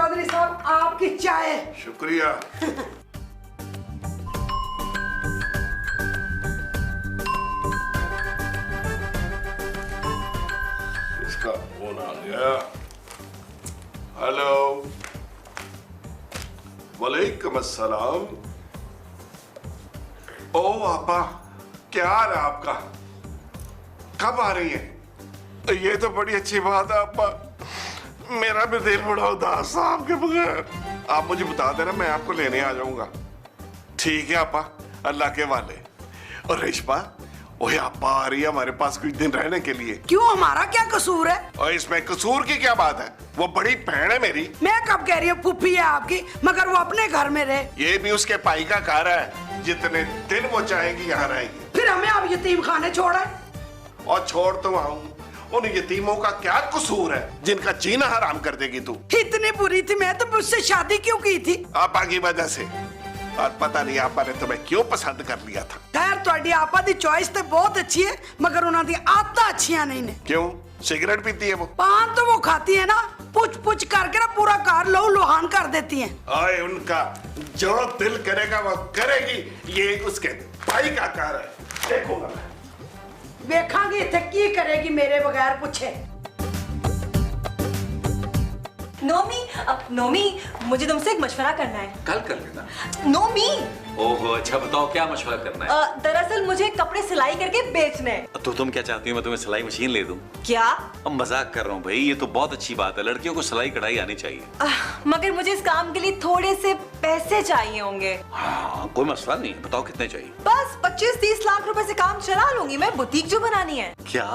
चौधरी साहब आपकी चाय। शुक्रिया। इसका फोन आ गया। हेलो, वालेकुम अस्सलाम। ओ आपा, क्या हाल है आपका? कब आ रही है? ये तो बड़ी अच्छी बात है आपा। मेरा भी दिल बड़ा उदास था आपके बगैर। आप मुझे बता देना, मैं आपको लेने आ जाऊंगा। ठीक है आपा, अल्लाह के वाले। और रेशमा, ओए आपा आ रही है हमारे पास कुछ दिन रहने के लिए। क्यों, हमारा क्या कसूर है? और इसमें कसूर की क्या बात है? वो बड़ी बहन है मेरी। मैं कब कह रही हूँ फूफी है आपकी, मगर वो अपने घर में रहे। ये भी उसके पाई का कार है, जितने दिन वो चाहेगी यहाँ रहेगी। फिर हमें अब यतीम खाने छोड़ा। और छोड़ तो आऊं, उन यतीमों का क्या कसूर है जिनका जीना हराम कर देगी तू? इतनी बुरी थी मैं तो, मुझसे शादी क्यों की थी? आपा की वजह से। और पता नहीं आपा ने तुम्हें क्यों पसंद कर लिया था। खैर ਤੁਹਾਡੀ आपा दी चॉइस तो बहुत अच्छी है, मगर उन्होंने आदत अच्छियां नहीं ने। क्यों, सिगरेट पीती है वो? पान तो वो खाती है ना, पुछ पुछ करके ना पूरा कार लहू लुहान कर देती है। आए उनका जो दिल करेगा वो करेगी। ये उसके भाई का कार है, देखूंगा मैं। वेखांगी इत्थे की करेगी मेरे बगैर पूछे। नोमी, मुझे तुमसे एक मशवरा करना है। कल कर लेना। नोमी, ओहो, अच्छा बताओ क्या मशवरा करना है? दरअसल मुझे कपड़े सिलाई करके बेचने हैं। तो तुम क्या चाहती हो, मैं तुम्हें सिलाई मशीन ले दूं? क्या? अब मजाक कर रहा हूँ भाई, ये तो बहुत अच्छी बात है, लड़कियों को सिलाई कढ़ाई आनी चाहिए। मगर मुझे इस काम के लिए थोड़े से पैसे चाहिए होंगे। हाँ, कोई मसला नहीं है, बताओ कितने चाहिए? बस 25-30 लाख रुपए से काम चला लूंगी मैं, बुटीक जो बनानी है। क्या?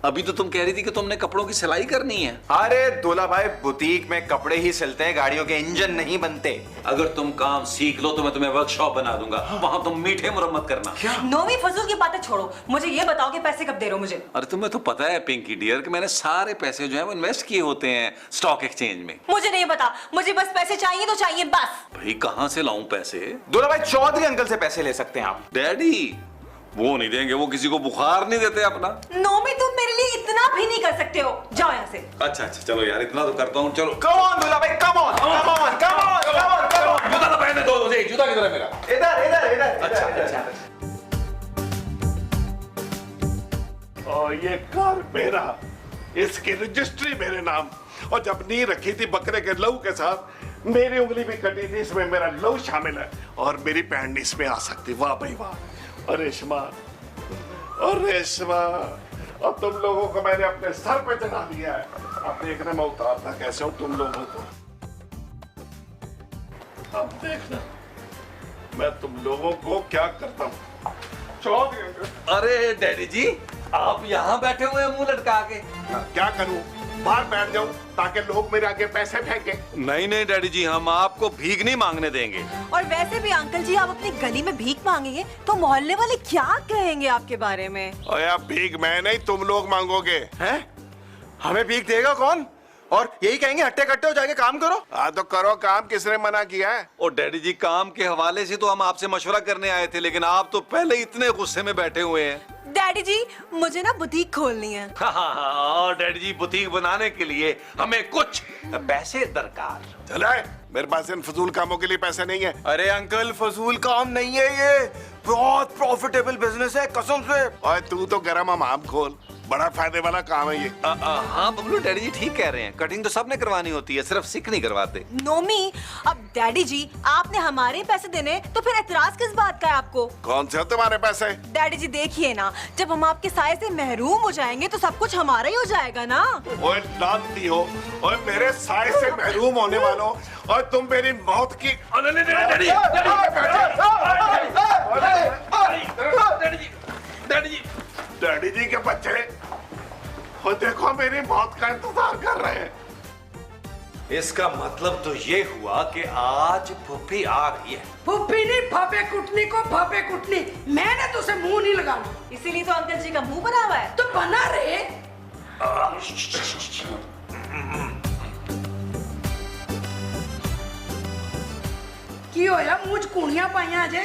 अभी तो तुम कह रही थी कि तुमने कपड़ों की सिलाई करनी है। अरे दूल्हा भाई, बुटीक में कपड़े ही सिलते हैं, गाड़ियों के इंजन नहीं बनते। अगर तुम काम सीख लो तो मैं तुम्हें वर्कशॉप बना दूंगा, वहां तुम मीठे मुरम्मत करना। नोमी, फजूल की बातें छोड़ो, मुझे ये बताओ कि पैसे कब दे रहे हो मुझे? अरे तुम्हें तो पता है पिंकी डियर कि मैंने सारे पैसे जो है वो इन्वेस्ट किए होते हैं स्टॉक एक्सचेंज में। मुझे नहीं पता, मुझे बस पैसे चाहिए तो चाहिए बस। भाई कहाँ से लाऊं पैसे? दूल्हा भाई, चौधरी अंकल से पैसे ले सकते हैं आप। डैडी वो नहीं देंगे, वो किसी को बुखार नहीं देते अपना। नोमी, तुम मेरे लिए इतना भी नहीं कर सकते हो, जाओ यहाँ से। अच्छा अच्छा चलो यार, इतना तो करता हूँ, चलो। कम ऑन दूल्हा भाई, come on, come on, come on, come on, come on. जूता तो पहने दो मुझे, जूता किधर है मेरा? इधर इधर इधर। अच्छा अच्छा। और ये कार मेरा, इसकी रजिस्ट्री मेरे नाम। और जब नी रखी थी बकरे के लहू के साथ, मेरी उंगली भी कटी थी, इसमें मेरा लहू शामिल है। और मेरी बहन नहीं इसमें आ सकती। वाह भाई वाह। और रेशमा, अब तुम लोगों को मैंने अपने सर पे चढ़ा दिया है। अब देखना मैं उतारता कैसे हूं तुम लोगों को। अब देखना मैं तुम लोगों को क्या करता हूं। चौधरी अंकल। अरे डैडी जी, आप यहाँ बैठे हुए हैं मुंह लटका के। क्या करूं, बाहर बैठ जाऊं ताकि लोग मेरे आगे पैसे फेंके? नहीं नहीं डैडी जी, हम आपको भीख नहीं मांगने देंगे। और वैसे भी अंकल जी, आप अपनी गली में भीख मांगेंगे तो मोहल्ले वाले क्या कहेंगे आपके बारे में? और यार भीख मैं नहीं, तुम लोग मांगोगे। हैं? हमें भीख देगा कौन? और यही कहेंगे हट्टे कट्टे हो जाके काम करो। हाँ तो करो काम, किसने मना किया है? और डैडी जी, काम के हवाले से तो हम आपसे मशवरा करने आए थे, लेकिन आप तो पहले इतने गुस्से में बैठे हुए हैं। डैडी जी, मुझे ना बुटीक खोलनी है। और डैडी जी, बुटीक बनाने के लिए हमें कुछ पैसे दरकार। चला है, मेरे पास इन फजूल कामों के लिए पैसे नहीं है। अरे अंकल, फजूल काम नहीं है ये, बहुत प्रॉफिटेबल बिजनेस है कसम से। और तू तो गरम हमाम खोल, बड़ा फायदे वाला काम है ये। हाँ बबलू, डैडी जी ठीक कह रहे हैं, कटिंग तो सबने करवानी होती है, सिर्फ सिक नहीं करवाते। नोमी, अब डैडी जी आपने हमारे पैसे देने तो फिर एतराज किस बात का है आपको? कौन से हो तुम्हारे पैसे? डैडी जी देखिए ना, जब हम आपके साये से महरूम हो जाएंगे तो सब कुछ हमारा ही हो जाएगा ना। ओए लानती हो, ओए मेरे साए से महरूम होने वालों, और तुम मेरी मौत की। डैडी जी के बच्चे हो, देखो मेरी मौत का इंतजार कर रहे हैं। इसका मतलब तो ये हुआ कि आज फूफी आ रही है। फूफी नहीं, फाफे कुटनी को फाफे कुटनी। मैंने तुझसे मुंह नहीं लगाना। इसीलिए तो अंकल जी का मुंह बना हुआ है। तो बना रहे। की होया, मुझ कुड़ियां पाइया जे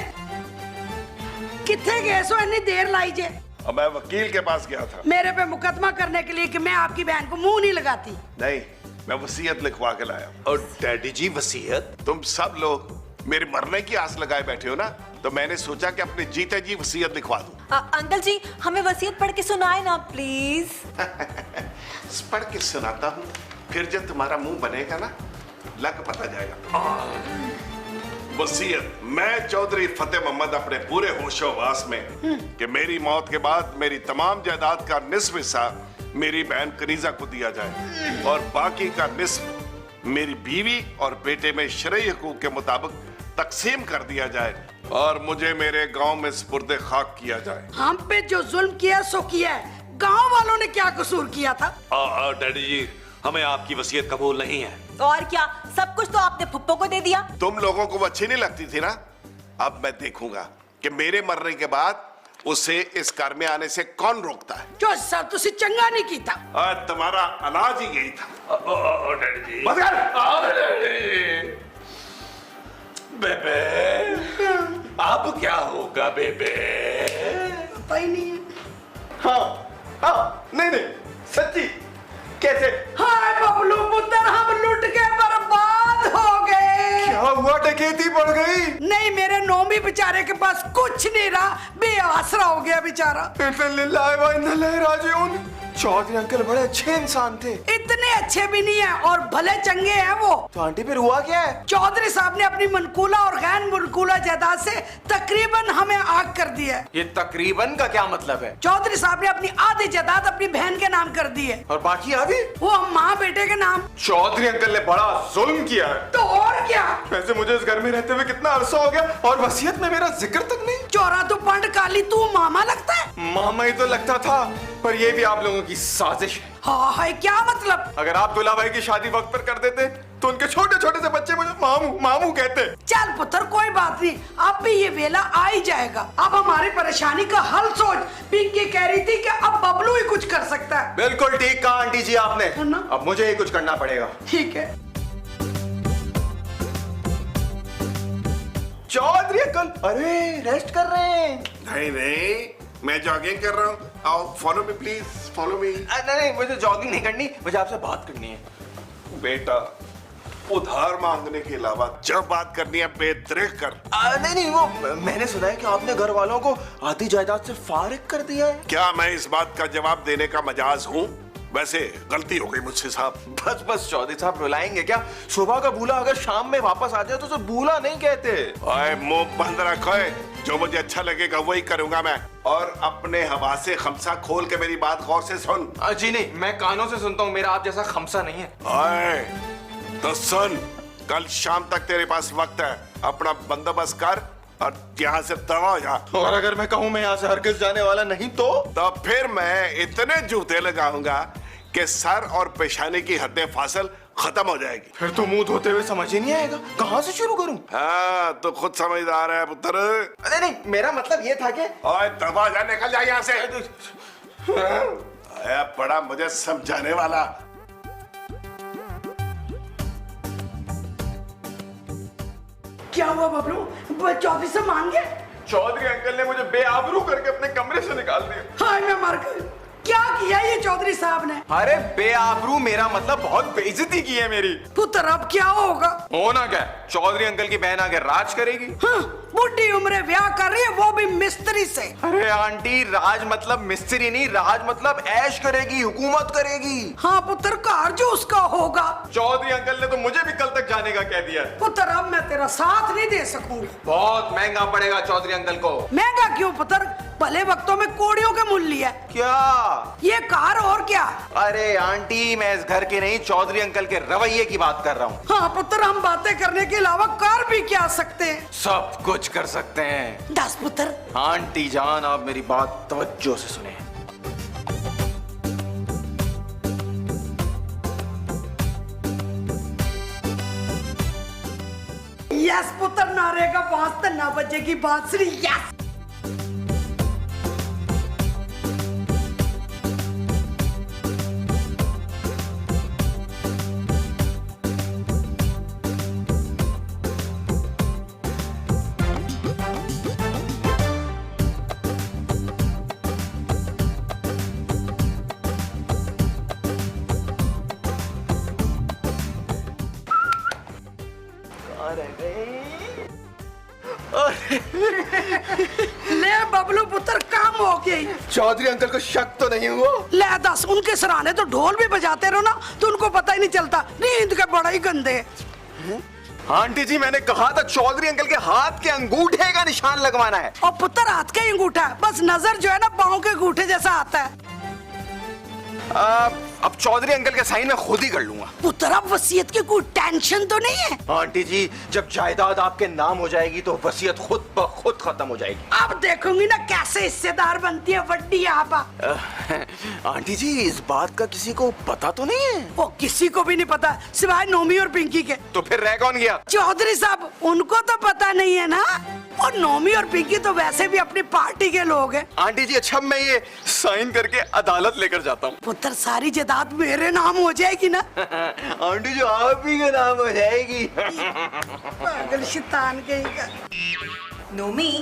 किथे गए सो, इतनी देर लाई जे? और मैं वकील के पास गया था। मेरे पे मुकदमा करने के लिए कि मैं आपकी बहन को मुंह नहीं लगाती। नहीं, मैं वसीयत लिखवा के लाया हूं। और डैडी जी वसीयत? तुम सब लोग मेरे मरने की आस लगाए बैठे हो ना, तो मैंने सोचा कि अपने जीते जी वसीयत लिखवा दूं। अंकल जी हमें वसीयत पढ़ के सुनाए ना प्लीज। पढ़ के सुनाता हूं, फिर जब तुम्हारा मुंह बनेगा ना, लग पता जाएगा। वसीयत, मैं चौधरी फतेह मोहम्मद अपने पूरे होशोवास में कि मेरी मौत के बाद मेरी तमाम जायदाद का निस्फ हिस्सा मेरी बहन कनीजा को दिया जाए और बाकी का निस्फ मेरी बीवी और बेटे में शरई हुकूक के मुताबिक तकसीम कर दिया जाए और मुझे मेरे गांव में सुपुर्दे खाक किया जाए। हम पे जो जुल्म किया सो किया है, गांव वालों ने क्या कसूर किया था? डैडी जी हमें आपकी वसीयत कबूल नहीं है। और क्या, सब कुछ तो आपने फुप्पो को दे दिया। तुम लोगों को वो अच्छी नहीं लगती थी ना, अब मैं देखूंगा कि मेरे मरने के बाद उसे इस घर में आने से कौन रोकता है। जो सब तुसी चंगा नहीं की था। तुम्हारा अनाज ही यही था। डैडी जी बस कर। बेबे अब क्या होगा बेबे? पता ही नहीं है। हाँ नहीं सच्ची कैसे? हाय बबलू पुत्र, हम लुट के बर्बाद हो गए। क्या हुआ? डकैती बढ़ गई? नहीं, मेरे नौमी बेचारे के पास कुछ नहीं रहा, बेआसरा हो गया बेचारा। चौधरी अंकल बड़े अच्छे इंसान थे। इतने अच्छे भी नहीं है और भले चंगे हैं वो। तो आंटी फिर हुआ क्या है? चौधरी साहब ने अपनी मनकूला और गैर मनकूला जायदाद से तकरीबन हमें आग कर दी है। ये तकरीबन का क्या मतलब है? चौधरी साहब ने अपनी आधी जायदाद अपनी बहन के नाम कर दी है और बाकी आधी वो माँ बेटे के नाम। चौधरी अंकल ने बड़ा जुल्म किया है। तो और क्या? वैसे मुझे इस घर में रहते हुए कितना अरसा हो गया और वसीयत में मेरा जिक्र तक नहीं। चौरा तो पंड काली, तू मामा लगता है। मामा ही तो लगता था, पर ये भी आप लोगों की साजिश है। हाँ क्या मतलब? अगर आप दूल्हा भाई की शादी वक्त पर कर देते तो उनके छोटे छोटे से बच्चे मुझे मामू मामू कहते। चल पुत्र कोई बात नहीं, अब भी ये वेला आ ही जाएगा। अब हमारी परेशानी का हल सोच। पिंकी कह रही थी कि अब बबलू ही कुछ कर सकता है। बिल्कुल ठीक कहा आंटी जी आपने। है ना? अब मुझे ही कुछ करना पड़ेगा। ठीक है। चौधरी अंकल अरे रेस्ट कर रहे हैं। नहीं, मैं जॉगिंग कर रहा हूँ। आओ follow me please, follow me. नहीं मुझे जॉगिंग नहीं करनी, मुझे आपसे बात करनी है। बेटा, उधार मांगने के अलावा जब बात करनी है बेतरक कर। नहीं वो मैंने सुना है कि आपने घर वालों को आधी जायदाद से फारिग कर दिया है। क्या मैं इस बात का जवाब देने का मजाज हूँ? वैसे गलती हो गई मुझसे साहब। बस चौधरी साहब रुलाएंगे क्या? सुबह का भूला अगर शाम में वापस आ जाए तो उसे भूला नहीं कहते। ओए मुंह बंद रखो, जो मुझे अच्छा लगेगा वही करूंगा मैं। और अपने हवा से खमसा खोल के मेरी बात गौर से सुन। जी नहीं, मैं कानों से सुनता हूँ, मेरा आप जैसा खमसा नहीं है। ओए तो सुन, कल शाम तक तेरे पास वक्त है, अपना बंदोबस्त कर और यहाँ से दवा जा। और अगर मैं कहूँ मैं यहाँ से हरगिज़ जाने वाला नहीं तो फिर मैं इतने जूते लगाऊंगा कि सर और पेशानी की हदें फासल खत्म हो जाएगी। फिर तो मुंह धोते हुए समझ ही नहीं आएगा, कहाँ से शुरू करूं? हाँ तो खुद समझदार है पुत्र। अरे नहीं, मेरा मतलब ये था कि ओए दबा जा, निकल जा यहाँ से। आया बड़ा मुझे समझाने वाला। क्या हुआ बबलू? चौधरी से मान गए? चौधरी अंकल ने मुझे बेआबरू करके अपने कमरे से निकाल दिया। हाय मैं मर गई। क्या किया ये चौधरी साहब ने? अरे बेआबरू मेरा मतलब बहुत बेइज्जती की है मेरी। पुत्र अब क्या होगा? होना क्या? चौधरी अंकल की बहन आगे राज करेगी। हाँ, बुढ़ी उम्र ब्याह कर रही है, वो भी मिस्त्री से। अरे आंटी, राज मतलब मिस्त्री नहीं, राज मतलब ऐश करेगी, हुकूमत करेगी। हाँ पुत्र, कार जो उसका होगा। चौधरी अंकल ने तो मुझे भी कल तक जाने का कह दिया है। पुत्र अब मैं तेरा साथ नहीं दे सकूंगी। बहुत महंगा पड़ेगा चौधरी अंकल को। महंगा क्यों पुत्र? भले वक्तों में कोड़ियों के मूल्य है। क्या? ये कार और क्या? अरे आंटी, मैं इस घर के नहीं चौधरी अंकल के रवैये की बात कर रहा हूँ। हाँ पुत्र, हम बातें करने के अलावा कार भी क्या सकते हैं? सब कुछ कर सकते हैं। दस पुत्र। आंटी जान, आप मेरी बात तवज्जो से सुने। यस पुत्र, नारे का वास्ता 9 बजे की बांसुरी। यस। रह गए। ले बबलू पुत्र काम हो गई। चौधरी अंकल को शक तो नहीं हुआ? ले दस, उनके सराहने तो ढोल भी बजाते रहो ना तो उनको पता ही नहीं चलता। नींद के बड़ा ही गंदे। आंटी जी, मैंने कहा था चौधरी अंकल के हाथ के अंगूठे का निशान लगवाना है। और पुत्र हाथ का ही अंगूठा है, बस नजर जो है ना पाँव के अंगूठे जैसा आता है। अब चौधरी अंकल के साइन मैं खुद ही कर लूंगा। पुत्र अब वसीयत की कोई टेंशन तो नहीं है? आंटी जी, जब जायदाद आपके नाम हो जाएगी तो वसीयत खुद ब खुद खत्म हो जाएगी। अब देखूंगी ना कैसे हिस्सेदार बनती है वड्डी आपा। आंटी जी, इस बात का किसी को पता तो नहीं है? वो किसी को भी नहीं पता सिवाय नोमी और पिंकी के। तो फिर रह कौन गया? चौधरी साहब, उनको तो पता नहीं है ना। और नोमी और पिंकी तो वैसे भी अपनी पार्टी के लोग हैं। आंटी जी, अच्छा मैं ये साइन करके अदालत लेकर जाता हूँ। पुत्र सारी जायदाद मेरे नाम हो जाएगी ना? आंटी जी, आप ही के नाम हो जाएगी। पागल शैतान कहीं का। नोमी,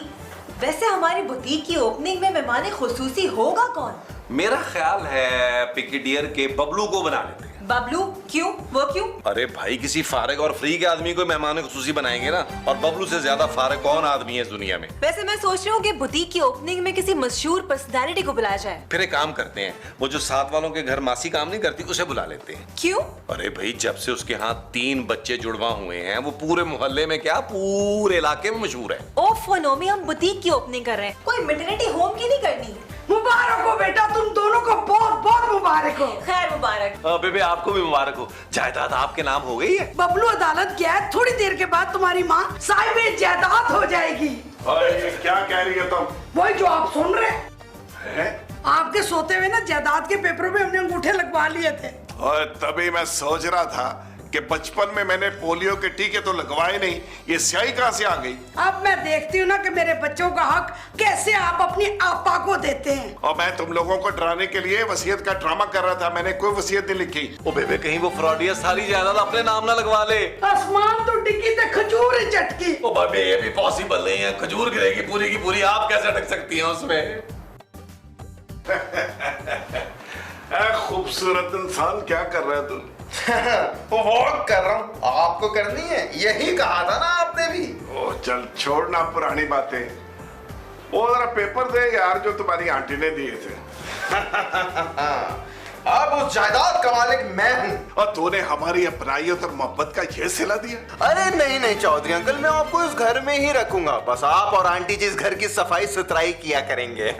वैसे हमारी बुटीक की ओपनिंग में मेहमान खुसूसी होगा कौन? मेरा ख्याल है पिंकी डियर के बबलू को बना लेते हैं। बबलू? क्यों? वो क्यों? अरे भाई, किसी फारिग और फ्री के आदमी को मेहमान खुसूसी बनाएंगे ना, और बबलू से ज्यादा फारिग कौन आदमी है इस दुनिया में। वैसे मैं सोच रही हूँ कि बुटीक की ओपनिंग में किसी मशहूर पर्सनालिटी को बुलाया जाए। फिर एक काम करते हैं, वो जो साथ वालों के घर मासी काम नहीं करती उसे बुला लेते हैं। क्यों? अरे भाई, जब से उसके यहाँ 3 बच्चे जुड़वा हुए हैं, वो पूरे मोहल्ले में क्या पूरे इलाके में मशहूर है। ओफ नोमी, हम बुटीक की ओपनिंग कर रहे हैं, कोई मैटरनिटी होम की नहीं करनी। मुबारक हो बेटा, तुम दोनों को बहुत बहुत मुबारक हो। खैर मुबारक। बेबे, आपको भी मुबारक हो। जायदाद आपके नाम हो गई है। बबलू अदालत गया है, थोड़ी देर के बाद तुम्हारी माँ साहिब जायदाद हो जाएगी। अरे क्या कह रही है तुम? वही जो आप सुन रहे हैं? आपके सोते हुए ना जायदाद के पेपरों में हमने अंगूठे लगवा लिए थे। और तभी मैं सोच रहा था कि बचपन में मैंने पोलियो के टीके तो लगवाए नहीं, ये स्याही कहाँ से आ गई? अब मैं देखती हूँ ना कि मेरे बच्चों का हक कैसे आप अपनी आपा को देते हैं। और मैं तुम लोगों को डराने के लिए वसीयत का ड्रामा कर रहा था, मैंने कोई वसीयत नहीं लिखी। ओ बेबे, कहीं वो फ्रॉडिया सारी जायदाद अपने नाम ना लगवा ले। आसमान तो डिग्गी ते खजूर ही झटकी। ओ बेबे, ये भी पॉसिबल नहीं है, खजूर गिरेगी पूरी की पूरी, आप कैसे अटक सकती हैं उसमें? खूबसूरत इंसान, क्या कर रहा है तू? वॉक कर रहा हूँ। आपको करनी है, यही कहा था ना आपने भी। ओ चल छोड़ना पुरानी बातें, वो जरा पेपर दे यार जो तुम्हारी आंटी ने दिए थे। अब उस जायदाद का मालिक मैं हूँ। और तूने हमारी अपनाइयत और मोहब्बत का ये सिला दिया? अरे नहीं नहीं चौधरी अंकल, मैं आपको इस घर में ही रखूंगा, बस आप और आंटी जी इस घर की सफाई सुथराई किया करेंगे।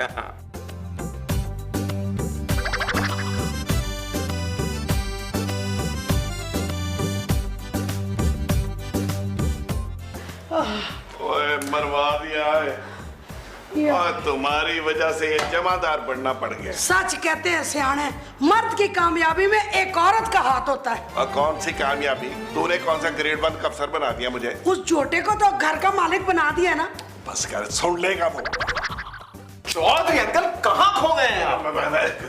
ओए मरवा दिया है, और तुम्हारी वजह से ये जमादार बनना पड़ गया। सच कहते हैं सियाने, मर्द की कामयाबी में एक औरत का हाथ होता है। और कौन सी कामयाबी? तूने कौन सा ग्रेड 1 का अफसर बना दिया मुझे? उस छोटे को तो घर का मालिक बना दिया ना। बस कर, सुन लेगा वो। चौधरी अंकल कहाँ खो गए हैं आप?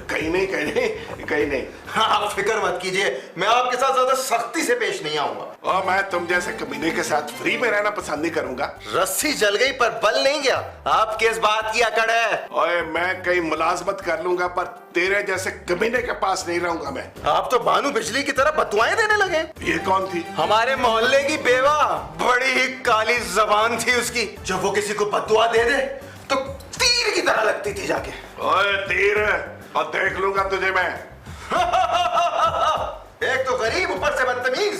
कहीं नहीं कहीं नहीं कहीं नहीं। आप फिक्र मत कीजिए, मैं आपके साथ ज्यादा सख्ती से पेश नहीं आऊंगा। और मैं तुम जैसे कमीने के साथ फ्री में रहना पसंद नहीं करूंगा। रस्सी जल गई पर बल नहीं गया, आपके इस बात की अकड़ है। ओए मैं कहीं मुलाजमत कर लूंगा, पर तेरे जैसे कमीने के पास नहीं रहूंगा मैं। आप तो बानू बिजली की तरह बदुआएं देने लगे। ये कौन थी? हमारे मोहल्ले की बेवा, बड़ी ही काली जबान थी उसकी। जब वो किसी को बदुआ दे दे तो तीर की तरह लगती थी जाके। ओए तीर, और देख लूंगा तुझे मैं। एक तो गरीब, ऊपर से बदतमीज।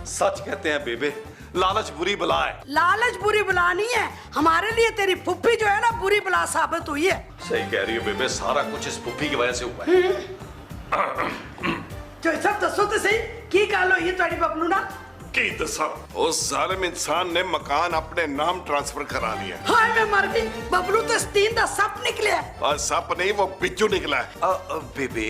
सच कहते हैं बेबे, लालच बुरी बला है। लालच बुरी बला नहीं है, हमारे लिए तेरी फुप्पी जो है ना बुरी बला साबित हुई है। सही कह रही हो बेबे, सारा कुछ इस पुप्पी की वजह से हुआ है। जो सब दसो तो सही की गल हुई है तुम्हारी बबलू ना? की दसा, उस जालिम इंसान ने मकान अपने नाम ट्रांसफर करा लिया। हाय मैं मर गई, बबलू तो स्टीन दा सप निकले। और सप नहीं, वो बिच्छू निकला है। बेबे,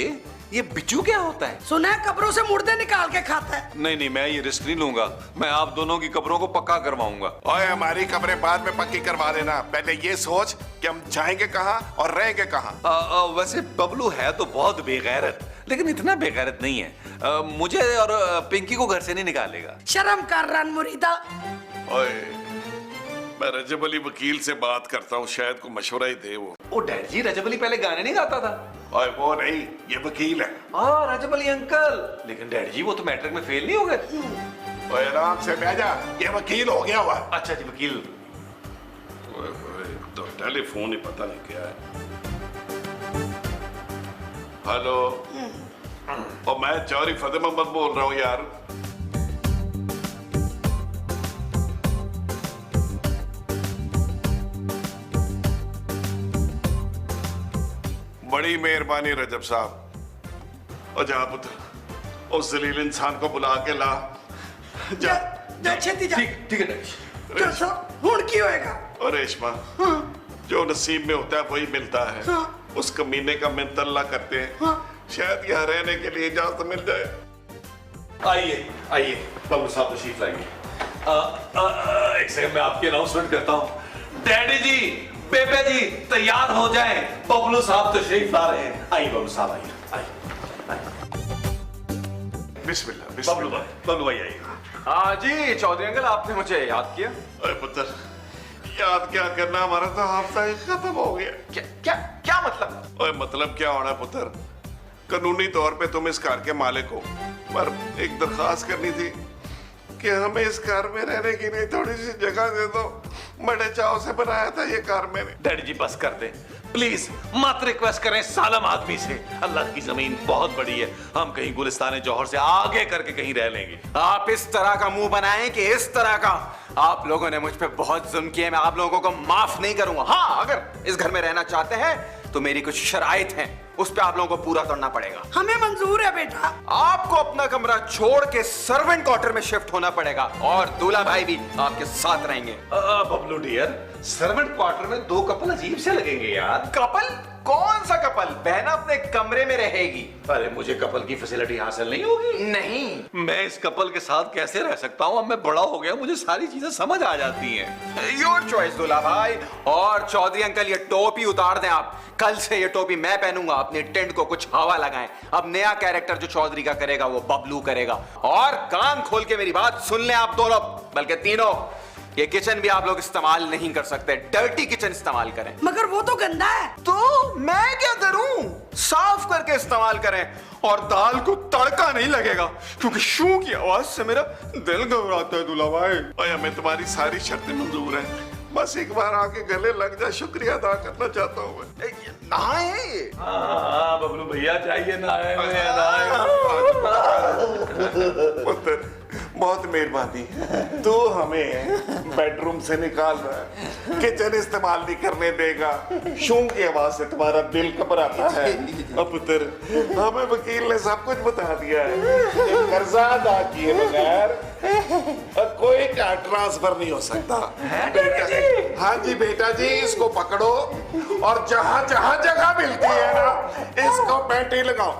ये बिच्छू क्या होता है? सुना है कब्रों से मुर्दे निकाल के खाता है। नहीं नहीं, मैं ये रिस्क नहीं लूंगा, मैं आप दोनों की कब्रों को पक्का करवाऊंगा। ओए हमारी कब्रें बाद में पक्की करवा देना, पहले ये सोच कि हम जाएंगे कहाँ और रहेंगे कहाँ। वैसे बबलू है तो बहुत बेगैरत, लेकिन इतना बेगैरत नहीं है। मुझे और पिंकी को घर से नहीं निकालेगा। शर्म कर रन मुरीदा। ओए मैं रजब अली वकील से बात करता हूँ, शायद को मशवरा ही दे वो। ओ डैड जी, रजब अली पहले गाने नहीं गाता था? और वो नहीं, ये वकील है। रजब अली अंकल, लेकिन डैडी जी वो तो मैट्रिक में फेल नहीं हो गए। ओए आराम से बैठ जा, ये वकील हो गया हुआ। अच्छा जी वकील। ओए ओए, तो टेलीफोन ही पता नहीं क्या है। हेलो, और मैं चौधरी फतेह मोहम्मद बोल रहा हूँ यार। बड़ी मेहरबानी रजब साहब। और जा पुत्र, उस जलील इंसान को बुला के ला। जा जा छेती जा। ठीक है डैडी जी। जो सब हुण की होएगा। और रेशमा, जो नसीब में होता है वही मिलता है। उस कमीने का मिन्नत करते हैं, शायद यहाँ रहने के लिए इजाजत मिल जाए। आइए आइए, बाबू साहब तशरीफ लाइए। एक सेकंड मैं आपकी अनाउंसमेंट करता हूँ। डैडी जी, बेबे जी तैयार हो जाएं, बबलू साहब तशरीफ ला रहे हैं। आइए बाबू साहब, आइए बिस्मिल्लाह बबलू बिस्मिल्लाह। भाई, बबलू भाई आइए। हाँ जी चौधरी अंकल, आपने मुझे याद किया। अरे पुत्र, याद क्या करना, हमारा तो हादसा ही खत्म हो गया। क्या क्या क्या मतलब? ओए मतलब क्या होना पुत्र, कानूनी तौर पे तुम इस घर के मालिक हो, पर एक दरखास्त करनी थी कि हमें इस घर में रहने की नहीं थोड़ी सी जगह दे दो। बड़े चाव से बनाया था ये घर मैंने। डैडी जी बस कर दें प्लीज, मत रिक्वेस्ट करें सालम आदमी से। अल्लाह की जमीन बहुत बड़ी है, हम कहीं गुलिस्तान जौहर से आगे करके कहीं रह लेंगे। आप इस तरह का मुंह बनाएं कि इस तरह का। आप लोगों ने मुझ पे बहुत जुल्म किए, मैं आप लोगों को माफ नहीं करूंगा। हाँ, अगर इस घर में रहना चाहते हैं तो मेरी कुछ शराइत हैं, उस पे आप लोगों को पूरा करना पड़ेगा। हमें मंजूर है बेटा। आपको अपना कमरा छोड़ के सर्वेंट क्वार्टर में शिफ्ट होना पड़ेगा, और दूल्हा भाई भी आपके साथ रहेंगे। बबलू डियर, सर्वेंट क्वार्टर में दो कपल अजीब से लगेंगे यार। कपल? कौन सा कपल? बहन अपने कमरे में रहेगी। अरे मुझे कपल की फैसिलिटी हासिल नहीं होगी। नहीं, मैं इस कपल के साथ कैसे रह सकता हूँ? अब मैं बड़ा हो गया, मुझे सारी चीजें समझ आ जाती हैं। योर चॉइस दूल्हा भाई। और चौधरी अंकल, ये टोपी उतार दें आप। कल से ये टोपी मैं पहनूंगा। अपने टेंट को कुछ हवा लगाएं। अब नया कैरेक्टर जो चौधरी का करेगा वो बबलू करेगा। और कान खोल के मेरी बात सुन लें आप दोनों, बल्कि तीनों। ये किचन भी आप लोग इस्तेमाल नहीं कर सकते, डर्टी किचन इस्तेमाल करें। मगर वो तो गंदा है। तो मैं क्या करूं? साफ करके इस्तेमाल करें। और दाल को तड़का नहीं लगेगा, क्योंकि शू की आवाज से मेरा दिल घबराता है दूल्हा भाई। और हमें तुम्हारी सारी शर्तें मंजूर हैं, बस एक बार आके गले लग जा, शुक्रिया अदा करना चाहता हूँ मैं। नहाए? हाँ बबलू भैया चाहिए नहाए पुत्र, बहुत मेहरबानी, तू हमें बेडरूम से निकाल रहा है, किचन इस्तेमाल नहीं करने देगा, शू की आवाज से तुम्हारा दिल घबराता है। अब पुत्र, हमें वकील ने सब कुछ बता दिया है, कर्जा अदा किए बगैर कोई का ट्रांसफर नहीं हो सकता। बेटा जी? हाँ जी बेटा जी, इसको पकड़ो और जहां जहां जगह मिलती है ना, इसको पेंटी लगाओ।